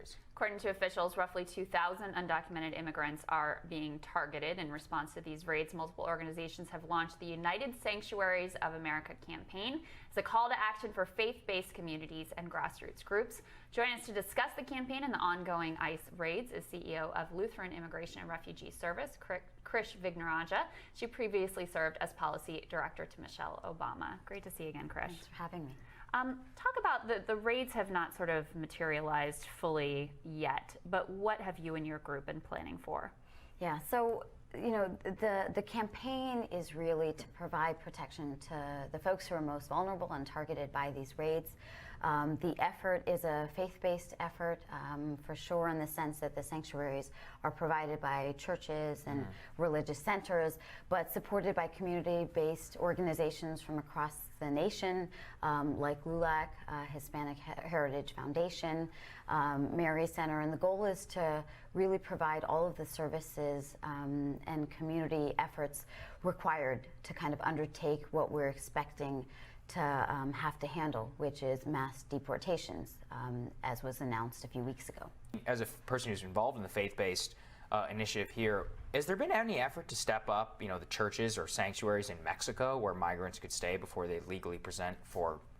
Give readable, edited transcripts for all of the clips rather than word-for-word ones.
sanctuaries. According to officials, roughly 2,000 undocumented immigrants are being targeted. In response to these raids, multiple organizations have launched the United Sanctuaries of America campaign as a call to action for faith-based communities and grassroots groups. Joining us to discuss the campaign and the ongoing ICE raids is CEO of Lutheran Immigration and Refugee Service, Krish Vignarajah. She previously served as policy director to Michelle Obama. Great to see you again, Krish. Thanks for having me. Talk about the raids have not sort of materialized fully yet, but what have you and your group been planning for? Yeah, so the campaign is really to provide protection to the folks who are most vulnerable and targeted by these raids. The effort is a faith-based effort, for sure, in the sense that the sanctuaries are provided by churches and religious centers, but supported by community-based organizations from across the nation, like LULAC, Hispanic Heritage Foundation, Mary Center, and the goal is to really provide all of the services and community efforts required to kind of undertake what we're expecting to have to handle, which is mass deportations, as was announced a few weeks ago. As a person who's involved in the faith-based initiative here, has there been any effort to step up, the churches or sanctuaries in Mexico where migrants could stay before they legally present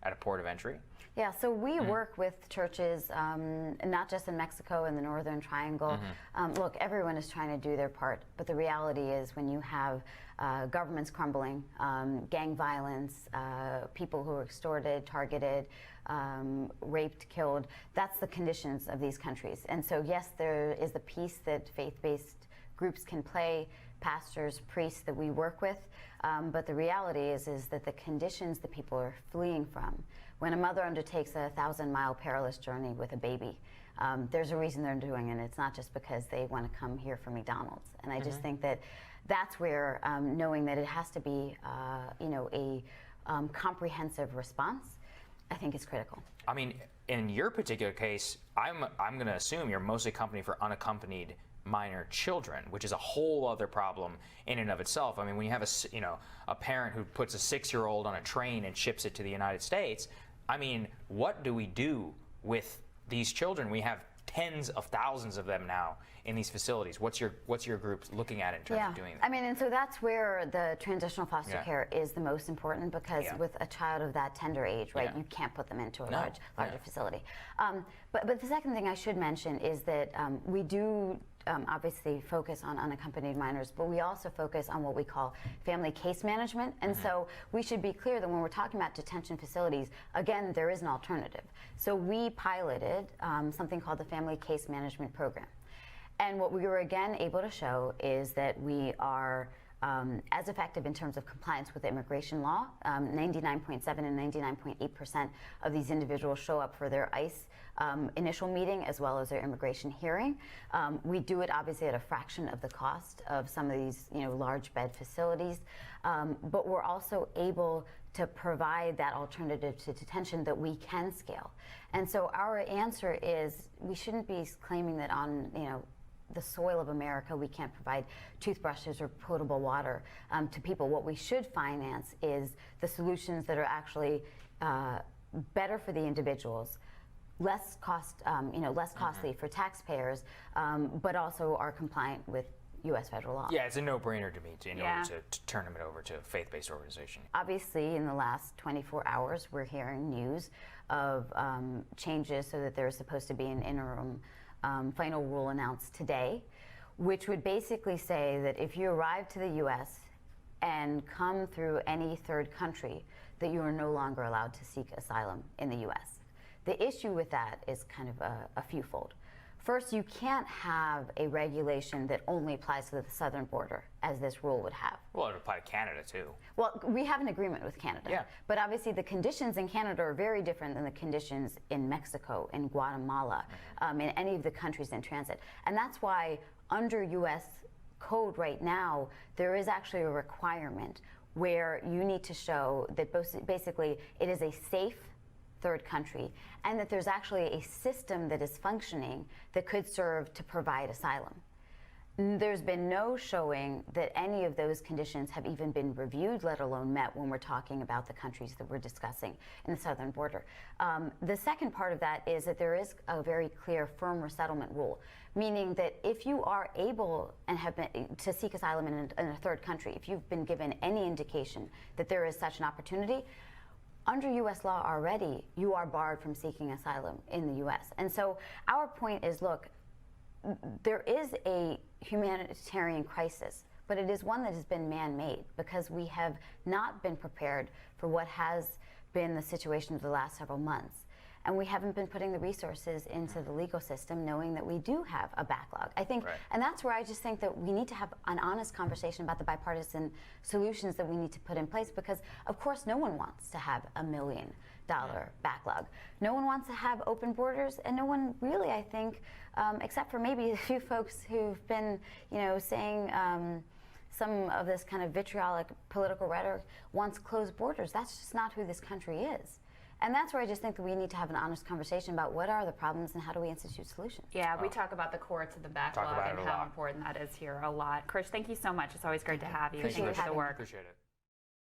at a port of entry? Yeah, so we work with churches, not just in Mexico and the Northern Triangle. Look, everyone is trying to do their part, but the reality is when you have governments crumbling, gang violence, people who are extorted, targeted, raped, killed, that's the conditions of these countries. And so yes, there is the piece that faith-based groups can play, pastors, priests that we work with, but the reality is that the conditions that people are fleeing from, when a mother undertakes a 1,000-mile perilous journey with a baby, there's a reason they're doing it. It's not just because they want to come here for McDonald's. And I just think that that's where knowing that it has to be, a comprehensive response, I think is critical. I mean, in your particular case, I'm going to assume you're mostly accompanied for unaccompanied minor children, which is a whole other problem in and of itself. I mean, when you have a parent who puts a 6-year-old on a train and ships it to the United States, I mean, what do we do with these children? We have tens of thousands of them now in these facilities. What's your group looking at in terms of doing that? I mean, and so that's where the transitional foster care is the most important, because with a child of that tender age, right, you can't put them into a larger facility. But the second thing I should mention is that we do obviously focus on unaccompanied minors, but we also focus on what we call family case management. And so we should be clear that when we're talking about detention facilities, again, there is an alternative. So we piloted something called the Family Case Management Program. And what we were again able to show is that we are as effective in terms of compliance with immigration law. 99.7 and 99.8% of these individuals show up for their ICE initial meeting as well as their immigration hearing. We do it obviously at a fraction of the cost of some of these large bed facilities, but we're also able to provide that alternative to detention that we can scale. And so our answer is we shouldn't be claiming that on the soil of America we can't provide toothbrushes or potable water to people. What we should finance is the solutions that are actually better for the individuals, less costly for taxpayers, but also are compliant with U.S. federal law. Yeah, it's a no-brainer to me in order to turn them over to a faith-based organization. Obviously, in the last 24 hours, we're hearing news of changes so that there's supposed to be an interim final rule announced today, which would basically say that if you arrive to the U.S. and come through any third country, that you are no longer allowed to seek asylum in the U.S. The issue with that is kind of a fewfold. First, you can't have a regulation that only applies to the southern border, as this rule would have. Well, it would apply to Canada, too. Well, we have an agreement with Canada. But obviously, the conditions in Canada are very different than the conditions in Mexico, in Guatemala, in any of the countries in transit. And that's why, under U.S. code right now, there is actually a requirement where you need to show that basically it is a safe third country, and that there's actually a system that is functioning that could serve to provide asylum. there's been no showing that any of those conditions have even been reviewed, let alone met, when we're talking about the countries that we're discussing in the southern border. The second part of that is that there is a very clear firm resettlement rule, meaning that if you are able and have been to seek asylum in a third country, if you've been given any indication that there is such an opportunity, under U.S. law already, you are barred from seeking asylum in the U.S. And so our point is, look, there is a humanitarian crisis, but it is one that has been man-made because we have not been prepared for what has been the situation of the last several months. And we haven't been putting the resources into the legal system knowing that we do have a backlog. I think, and that's where I just think that we need to have an honest conversation about the bipartisan solutions that we need to put in place, because of course no one wants to have $1 million backlog. No one wants to have open borders, and no one really, I think, except for maybe a few folks who've been, saying some of this kind of vitriolic political rhetoric, wants closed borders. That's just not who this country is. And that's where I just think that we need to have an honest conversation about what are the problems and how do we institute solutions. Yeah, we talk about the courts and the backlog and how important that is here a lot. Krish, thank you so much. It's always great to have you. Appreciate Thank you for the work. Appreciate it.